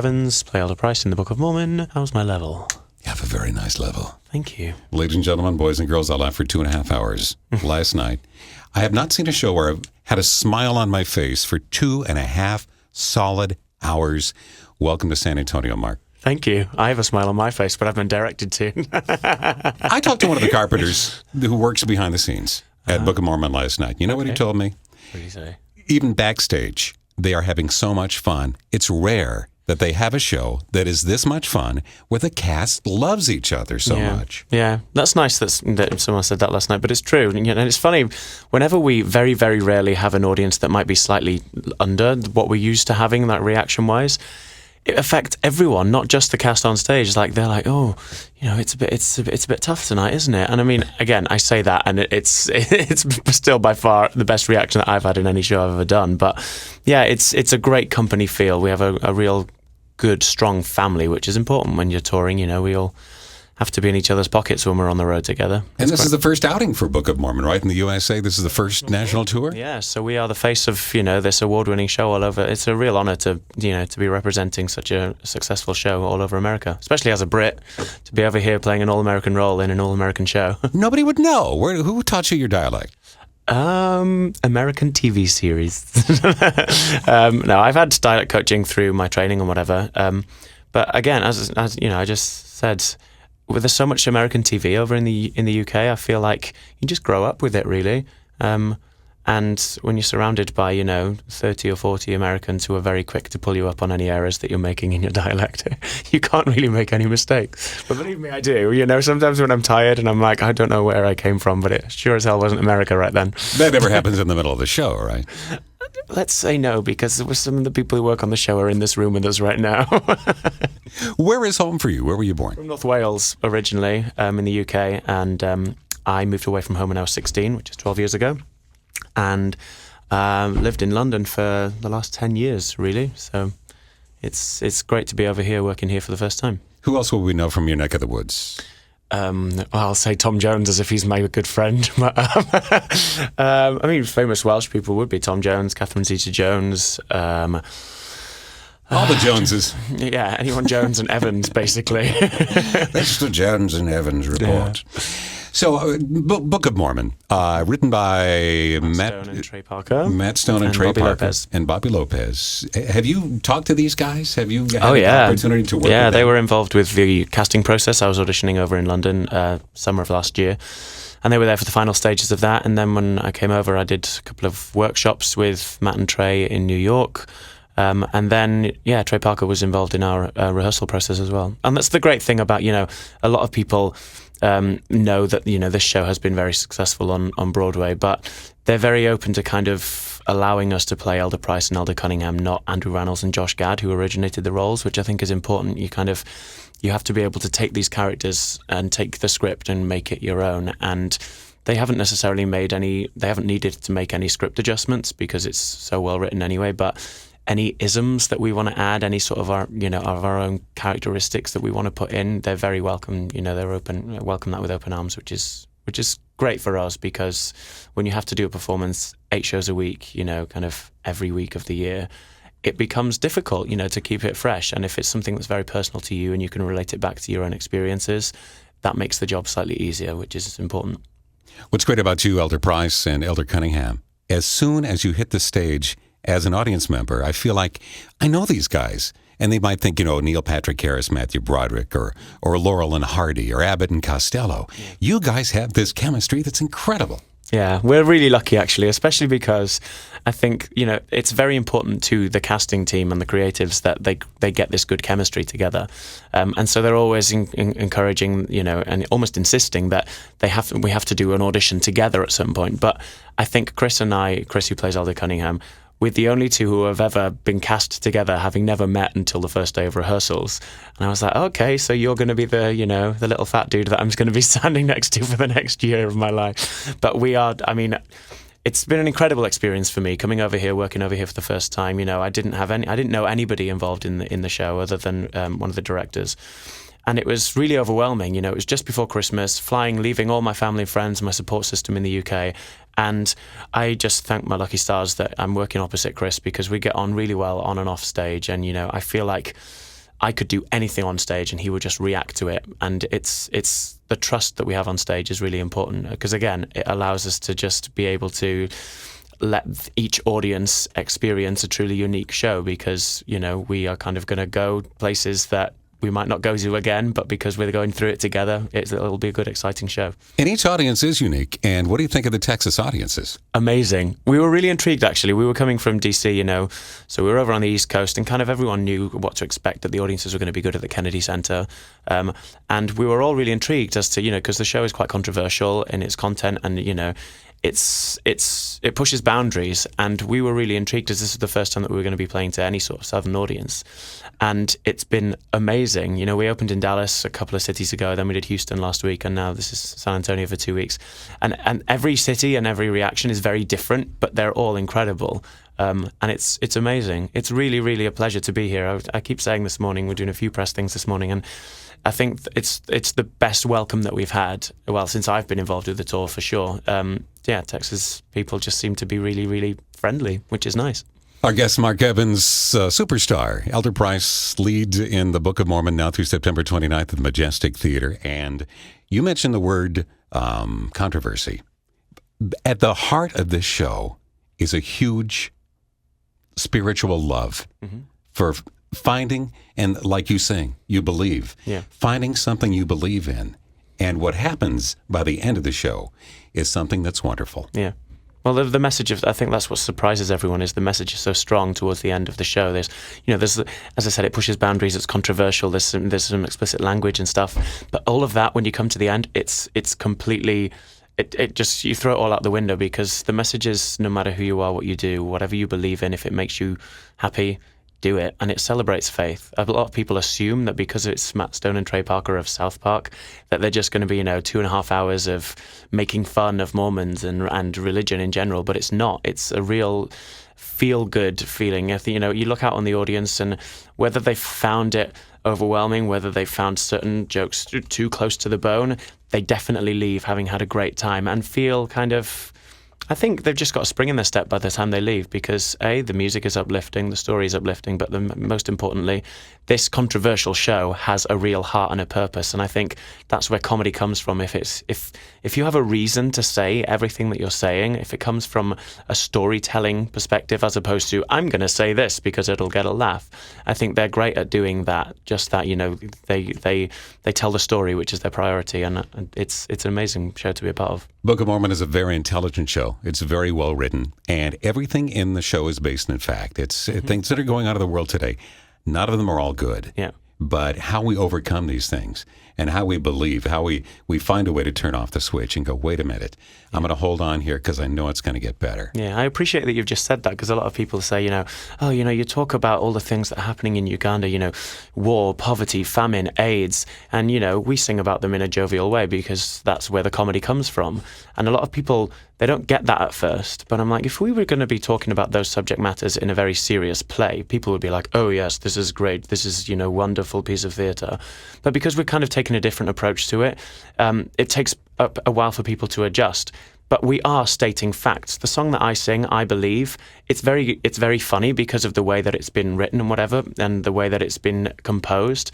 Evans, play Elder Price in the Book of Mormon. How's my level? You have a very nice level. Thank you. Ladies and gentlemen, boys and girls, I laughed for 2.5 hours last night. I have not seen a show where I've had a smile on my face for 2.5 solid hours. Welcome to San Antonio, Mark. Thank you. I have a smile on my face, but I've been directed to. I talked to one of the carpenters who works behind the scenes at Book of Mormon last night. You know what he told me? What did he say? Even backstage, they are having so much fun. It's rare that they have a show that is this much fun where the cast loves each other so much. Yeah, that's nice that someone said that last night, but it's true. And it's funny, whenever we very, very rarely have an audience that might be slightly under what we're used to having, that reaction-wise, it affects everyone, not just the cast on stage. Like they're like, oh, it's a bit tough tonight, isn't it? And I mean, again, I say that, and it's still by far the best reaction that I've had in any show I've ever done. But yeah, it's a great company feel. We have a real good, strong family, which is important when you're touring. We all have to be in each other's pockets when we're on the road together. And this is the first outing for Book of Mormon, right? In the USA, this is the first national tour? Yeah, so we are the face of, this award-winning show all over. It's a real honor to be representing such a successful show all over America, especially as a Brit, to be over here playing an all-American role in an all-American show. Nobody would know. Who taught you your dialect? American TV series. No, I've had dialect coaching through my training and whatever. But again, as I just said, there's so much American TV over in the UK. I feel like you just grow up with it, really. And when you're surrounded by 30 or 40 Americans who are very quick to pull you up on any errors that you're making in your dialect, you can't really make any mistakes. But believe me, I do. Sometimes when I'm tired and I'm like, I don't know where I came from, but it sure as hell wasn't America right then. That never happens in the middle of the show, right? Let's say no, because some of the people who work on the show are in this room with us right now. Where is home for you? Where were you born? From North Wales originally, in the UK, and I moved away from home when I was 16, which is 12 years ago, and lived in London for the last 10 years, really. So it's great to be over here, working here for the first time. Who else will we know from your neck of the woods? I'll say Tom Jones as if he's my good friend. I mean, famous Welsh people would be Tom Jones, Catherine Zeta-Jones. All the Joneses. Yeah, anyone Jones and Evans, basically. That's the Jones and Evans report. Yeah. So, Book of Mormon, written by Matt Stone and Trey Parker. Matt Stone and Trey Bobby Parker. Lopez. And Bobby Lopez. Have you talked to these guys? Have you had the opportunity to work with them? Yeah, they were involved with the casting process. I was auditioning over in London summer of last year. And they were there for the final stages of that. And then when I came over, I did a couple of workshops with Matt and Trey in New York. And then, Trey Parker was involved in our rehearsal process as well. And that's the great thing about, a lot of people know that, this show has been very successful on Broadway, but they're very open to kind of allowing us to play Elder Price and Elder Cunningham, not Andrew Rannells and Josh Gad, who originated the roles, which I think is important. You have to be able to take these characters and take the script and make it your own. And they haven't necessarily they haven't needed to make any script adjustments because it's so well written anyway, but any isms that we want to add, any sort of our own characteristics that we want to put in, they're very welcome. They're welcome that with open arms, which is great for us, because when you have to do a performance 8 shows a week, kind of every week of the year, it becomes difficult, to keep it fresh. And if it's something that's very personal to you and you can relate it back to your own experiences, that makes the job slightly easier, which is important. What's great about you, Elder Price and Elder Cunningham, as soon as you hit the stage as an audience member, I feel like I know these guys. And they might think, Neil Patrick Harris, Matthew Broderick, or Laurel and Hardy, or Abbott and Costello. Yeah. You guys have this chemistry that's incredible. Yeah, we're really lucky, actually, especially because I think, it's very important to the casting team and the creatives that they get this good chemistry together. And so they're always encouraging, and almost insisting that we have to do an audition together at some point. But I think Chris, who plays Elder Cunningham, we're the only two who have ever been cast together, having never met until the first day of rehearsals. And I was like, okay, so you're going to be the little fat dude that I'm going to be standing next to for the next year of my life. But it's been an incredible experience for me coming over here, working over here for the first time. I didn't know anybody involved in the show other than one of the directors. And it was really overwhelming. It was just before Christmas, leaving all my family and friends and my support system in the UK. And I just thank my lucky stars that I'm working opposite Chris, because we get on really well on and off stage. And, I feel like I could do anything on stage and he would just react to it. And it's the trust that we have on stage is really important, because again, it allows us to just be able to let each audience experience a truly unique show, because, you know, we are kind of going to go places that we might not go to again, but because we're going through it together, it'll be a good, exciting show. And each audience is unique. And what do you think of the Texas audiences? Amazing. We were really intrigued, actually. We were coming from DC, you know, so we were over on the East Coast, and kind of everyone knew what to expect, that the audiences were going to be good at the Kennedy Center. And we were all really intrigued as to, you know, because the show is quite controversial in its content, and, you know, it pushes boundaries, and we were really intrigued, as this is the first time that we were going to be playing to any sort of Southern audience, and it's been amazing. You know, we opened in Dallas a couple of cities ago, then we did Houston last week, and now this is San Antonio for 2 weeks, and every city and every reaction is very different, but they're all incredible. And it's amazing. It's really, really a pleasure to be here. I keep saying this morning, we're doing a few press things this morning, and I think it's the best welcome that we've had, well, since I've been involved with the tour, for sure. Texas people just seem to be really, really friendly, which is nice. Our guest, Mark Evans, superstar, Elder Price, lead in the Book of Mormon now through September 29th at the Majestic Theater. And you mentioned the word controversy. At the heart of this show is a huge spiritual love for finding, and like you saying, you believe, finding something you believe in. And what happens by the end of the show is something that's wonderful. Yeah. Well, the message I think that's what surprises everyone, is the message is so strong towards the end of the show. There's, as I said, it pushes boundaries. It's controversial. There's some explicit language and stuff. But all of that, when you come to the end, it's completely. It just, you throw it all out the window, because the message is, no matter who you are, what you do, whatever you believe in, if it makes you happy, do it. And it celebrates faith. A lot of people assume that because it's Matt Stone and Trey Parker of South Park, that they're just going to be, 2.5 hours of making fun of Mormons and religion in general. But it's not. It's a real feel-good feeling. If, you look out on the audience, and whether they found it overwhelming, whether they found certain jokes too close to the bone, they definitely leave having had a great time and feel kind of, I think they've just got a spring in their step by the time they leave, because the music is uplifting, the story is uplifting, but most importantly, this controversial show has a real heart and a purpose. And I think that's where comedy comes from. If you have a reason to say everything that you're saying, if it comes from a storytelling perspective as opposed to, I'm going to say this because it'll get a laugh, I think they're great at doing that. Just that, they tell the story, which is their priority, and it's an amazing show to be a part of. Book of Mormon is a very intelligent show. It's very well written, and everything in the show is based in fact. It's things that are going on in the world today. None of them are all good. Yeah. But how we overcome these things, and how we believe, how we find a way to turn off the switch and go, wait a minute, I'm going to hold on here because I know it's going to get better. Yeah, I appreciate that you've just said that, because a lot of people say, you talk about all the things that are happening in Uganda, war, poverty, famine, AIDS, and, we sing about them in a jovial way because that's where the comedy comes from. And a lot of people, they don't get that at first. But I'm like, if we were going to be talking about those subject matters in a very serious play, people would be like, oh, yes, this is great. This is, wonderful piece of theatre. But because we're kind of taking a different approach to it, it takes a while for people to adjust. But we are stating facts. The song that I sing, I Believe, it's very funny because of the way that it's been written and whatever, and the way that it's been composed.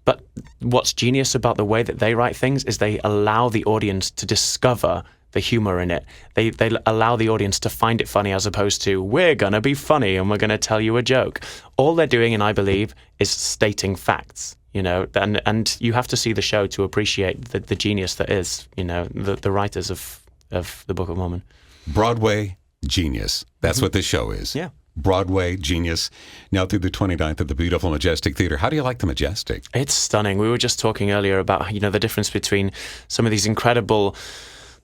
But what's genius about the way that they write things is they allow the audience to discover the humor in it. They allow the audience to find it funny, as opposed to, we're going to be funny and we're going to tell you a joke. All they're doing in I Believe is stating facts, and you have to see the show to appreciate the genius that is, the writers of the Book of Mormon. Broadway genius. That's what this show is. Yeah. Broadway genius. Now through the 29th at the beautiful Majestic Theater. How do you like the Majestic? It's stunning. We were just talking earlier about, the difference between some of these incredible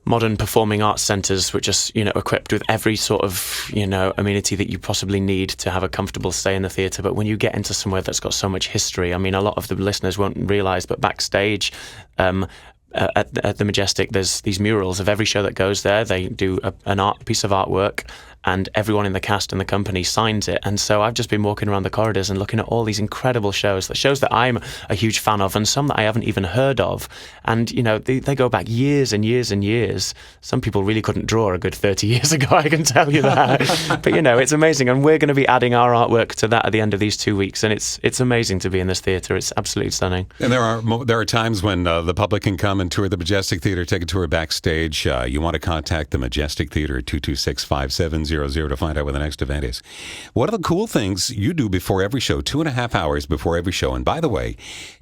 modern performing arts centres, which are, equipped with every sort of, amenity that you possibly need to have a comfortable stay in the theatre. But when you get into somewhere that's got so much history, a lot of the listeners won't realise, but backstage, at the Majestic, there's these murals of every show that goes there. They do a piece of artwork, and everyone in the cast and the company signs it. And so I've just been walking around the corridors and looking at all these incredible shows that I'm a huge fan of, and some that I haven't even heard of. And, they go back years and years and years. Some people really couldn't draw a good 30 years ago, I can tell you that. But, it's amazing. And we're going to be adding our artwork to that at the end of these 2 weeks. And it's amazing to be in this theatre. It's absolutely stunning. And there are times when the public can come and tour the Majestic Theatre, take a tour backstage. You want to contact the Majestic Theatre at 226-5700 to find out where the next event is. One of the cool things you do before every show, 2.5 hours before every show. And by the way,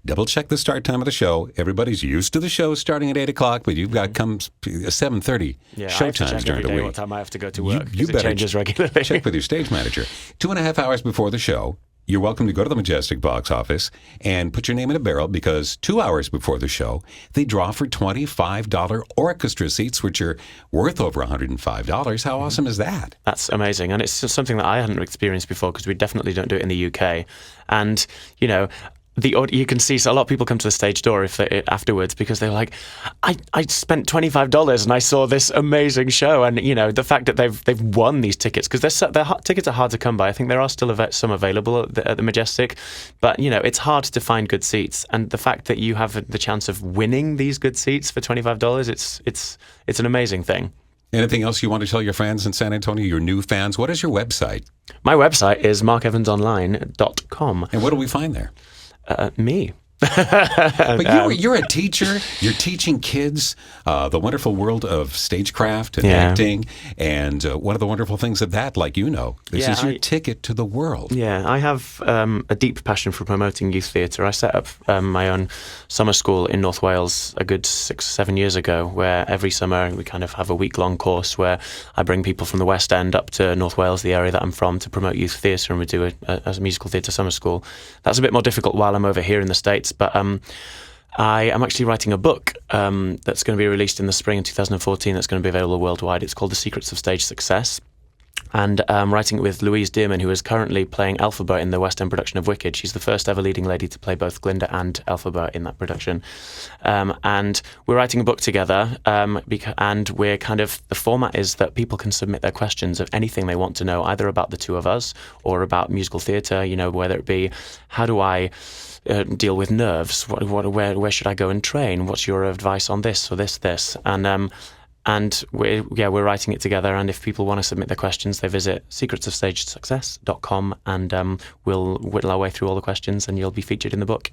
double check the start time of the show. Everybody's used to the show starting at 8 o'clock, but you've got 7:30 show times during the week. What time I have to go to work. You better it changes regularly. Check with your stage manager. 2.5 hours before the show, you're welcome to go to the Majestic box office and put your name in a barrel, because 2 hours before the show, they draw for $25 orchestra seats, which are worth over $105. How awesome is that? That's amazing. And it's just something that I hadn't experienced before, because we definitely don't do it in the UK. And, you can see, so a lot of people come to the stage door afterwards, because they're like, I spent $25 and I saw this amazing show. And the fact that they've won these tickets, because tickets are hard to come by. I think there are still some available at the Majestic, but it's hard to find good seats. And the fact that you have the chance of winning these good seats for $25, it's an amazing thing. Anything else you want to tell your fans in San Antonio, your new fans? What is your website? My website is markevansonline.com. And what do we find there? Me. But you're a teacher. You're teaching kids the wonderful world of stagecraft and acting. And one of the wonderful things of that, this is your ticket to the world. Yeah, I have a deep passion for promoting youth theatre. I set up my own summer school in North Wales a good 6-7 years ago, where every summer we kind of have a week-long course where I bring people from the West End up to North Wales, the area that I'm from, to promote youth theatre, and we do a musical theatre summer school. That's a bit more difficult while I'm over here in the States, but I am actually writing a book that's going to be released in the spring of 2014 that's going to be available worldwide. It's called The Secrets of Stage Success. And I'm writing it with Louise Dearman, who is currently playing Elphaba in the West End production of Wicked. She's the first ever leading lady to play both Glinda and Elphaba in that production. And we're writing a book together, and we're the format is that people can submit their questions of anything they want to know, either about the two of us or about musical theatre, whether it be, how do I deal with nerves? Where should I go and train? What's your advice on this or this? And we're writing it together. And if people want to submit their questions, they visit secretsofstagesuccess.com, and we'll whittle our way through all the questions, and you'll be featured in the book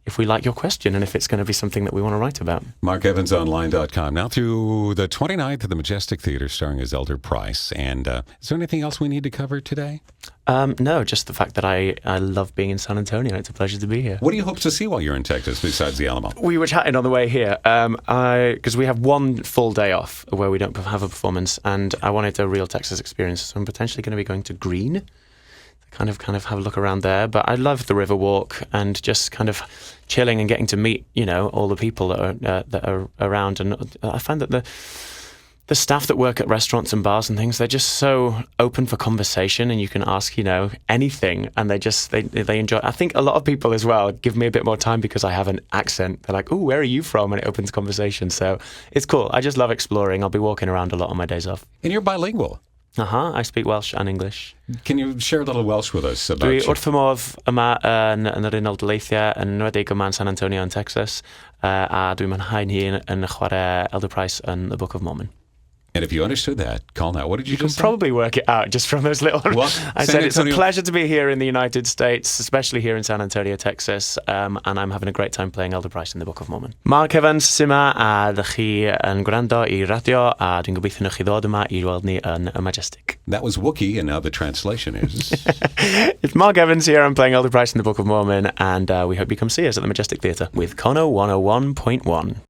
if we like your question and if it's going to be something that we want to write about. MarkEvansOnline.com. Now through the 29th at the Majestic Theatre, starring as Elder Price. And is there anything else we need to cover today? No, just the fact that I love being in San Antonio. It's a pleasure to be here. What do you hope to see while you're in Texas besides the Alamo? We were chatting on the way here, because we have one full day off where we don't have a performance, and I wanted a real Texas experience. So I'm potentially going to be going to Greene, kind of have a look around there. But I love the Riverwalk and just kind of chilling and getting to meet, all the people that are around. And I find that the staff that work at restaurants and bars and things, they're just so open for conversation, and you can ask, anything, and they enjoy. I think a lot of people as well give me a bit more time because I have an accent. They're like, "Oh, where are you from?" And it opens conversation. So it's cool. I just love exploring. I'll be walking around a lot on my days off. And you're bilingual. I speak Welsh and English. Can you share a little Welsh with us about Dwi wrth fy modd yma yn yr Unol Daleithiau, yn enwedig yma yn San Antonio yn Texas, a dwi'n mwynhau'n hun yn chwarae Elder Price yn The Book of Mormon. And if you understood that, call now. What did you just say? You can probably work it out just from those little... Well, I said it's a pleasure to be here in the United States, especially here in San Antonio, Texas, and I'm having a great time playing Elder Price in The Book of Mormon. Mark Evans syma, a ddech chi yn gwrando I radio, a dwi'n gobeithio wnewch chi ddod yma I weld ni yn y Majestic. That was Wookiee, and now the translation is... It's Mark Evans here. I'm playing Elder Price in The Book of Mormon, and we hope you come see us at the Majestic Theatre with Kono 101.1.